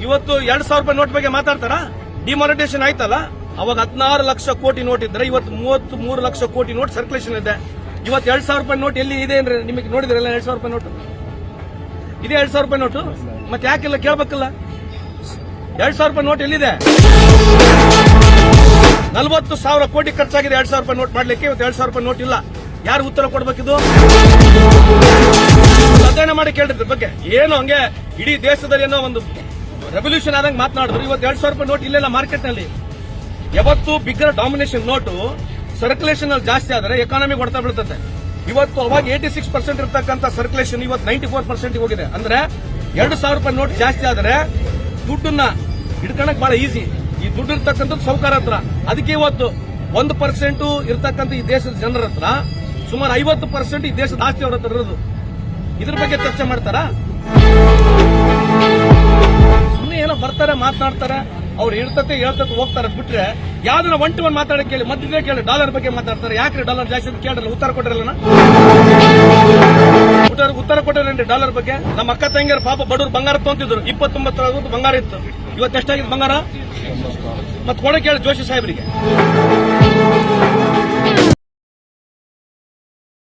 ಇವತ್ತು 2,000 ರೂಪಾಯಿ ನೋಟ್ ಬಗ್ಗೆ ಮಾತಾಡ್ತಾರ? ಡಿಮಾನಿಟೈಸೇಷನ್ ಆಯ್ತಲ್ಲ, ಅವಾಗ 16 ಲಕ್ಷ ಕೋಟಿ ನೋಟ್ ಇದ್ರೆ ಇವತ್ತು 33 ಲಕ್ಷ ಕೋಟಿ ನೋಟ್ ಸರ್ಕ್ಯುಲೇಷನ್ ಇದೆ. ಇವತ್ತು 2,000 ರೂಪಾಯಿ ನೋಟ್ ಎಲ್ಲಿ ಇದೆ ಅಂದ್ರೆ ನಿಮಗೆ ನೋಡಿದ್ರಲ್ಲ? 2,000 ರೂಪಾಯಿ ನೋಟ್ ಇದೆ. 2,000 ರೂಪಾಯಿ ನೋಟು ಮತ್ತೆ ಯಾಕಿಲ್ಲ ಕೇಳಬೇಕಲ್ಲ? 2,000 ರೂಪಾಯಿ ನೋಟ್ ಎಲ್ಲಿದೆ? 40,000 ಕೋಟಿ ಖರ್ಚಾಗಿದೆ 2,000 ರೂಪಾಯಿ ನೋಟ್ ಮಾಡ್ಲಿಕ್ಕೆ. ಇವತ್ತು 2,000 ರೂಪಾಯಿ ನೋಟ್ ಇಲ್ಲ. ಯಾರು ಉತ್ತರ ಕೊಡಬೇಕಿದು? ಅಧ್ಯಯನ ಮಾಡಿ ಕೇಳಿದ್ರ ಬಗ್ಗೆ ಏನು ಹಂಗೆ ಇಡೀ ದೇಶದಲ್ಲಿ ಏನೋ ಒಂದು ರೆವಲ್ಯೂಷನ್ ಆದಂಗೆ ಮಾತನಾಡಿದ್ರು. ಇವತ್ತು 2,000 ರೂಪಾಯಿ ನೋಟ್ ಇಲ್ಲೆಲ್ಲ ಮಾರ್ಕೆಟ್ ನಲ್ಲಿ. ಯಾವತ್ತು ಬಿಗ್ಗರ್ ಡಾಮಿನೇಷನ್ ನೋಟು ಸರ್ಕ್ಯುಲೇಷನ್ ಅಲ್ಲಿ ಜಾಸ್ತಿ ಆದ್ರೆ ಎಕಾನಮಿ ಹೊಡ್ತಾ ಬೀಳ್ತದೆ. ಇವತ್ತು ಅವಾಗ 86% ಇರ್ತಕ್ಕಂಥ ಸರ್ಕ್ಯುಲೇಷನ್ ಇವತ್ತು 94% ಹೋಗಿದೆ. ಅಂದ್ರೆ 2,000 ರೂಪಾಯಿ ನೋಟ್ ಜಾಸ್ತಿ ಆದ್ರೆ ದುಡ್ಡನ್ನ ಹಿಡ್ಕೊಳಕ್ ಬಹಳ ಈಸಿ. ಈ ದುಡ್ಡು ಇರ್ತಕ್ಕಂಥದ್ದು ಸಾಹುಕಾರ ಹತ್ರ. ಅದಕ್ಕೆ ಇವತ್ತು 1% ಇರ್ತಕ್ಕಂಥ ಈ ದೇಶದ ಜನರ ಹತ್ರ ಸುಮಾರು 50% ಈ ದೇಶದ ಆಸ್ತಿ ಅವ್ರ ಹತ್ರ ಇರೋದು. ಇದ್ರ ಬಗ್ಗೆ ಚರ್ಚೆ ಮಾಡ್ತಾರಾ? ಸುಮ್ಮನೆ ಏನೋ ಬರ್ತಾರೆ ಮಾತನಾಡ್ತಾರೆ, ಅವ್ರು ಹೇಳ್ತತೆ ಹೋಗ್ತಾರೆ ಬಿಟ್ರೆ ಯಾವ್ದನ್ನ 1 to 1 ಮಾತಾಡಕ್ಕೆ ಕೇಳಿ. ಮಧ್ಯೆ ಕೇಳಿ ಡಾಲರ್ ಬಗ್ಗೆ ಮಾತಾಡ್ತಾರೆ. ಯಾಕ್ರಿ ಡಾಲರ್ ಜಾಸ್ತಿ ಅಂತ ಕೇಳಿರಲ್ಲ, ಉತ್ತರ ಕೊಟ್ಟಿರಲ್ಲ. ಉತ್ತರ ಕೊಟ್ಟಿರೇನ್ರಿ ಡಾಲರ್ ಬಗ್ಗೆ? ನಮ್ಮ ಅಕ್ಕ ತಂಗಿಯರ ಪಾಪ ಬಡವರು ಬಂಗಾರ ತೊಂತಿದ್ರು. 29 ಬಂಗಾರ ಇತ್ತು. ಇವತ್ತು ಎಷ್ಟಾಗಿದೆ ಬಂಗಾರ? ಮತ್ತೆ ಕೊಡಕ್ಕೆ ಹೇಳಿ ಜೋಶಿ ಸಾಹೇಬ್ರಿಗೆ.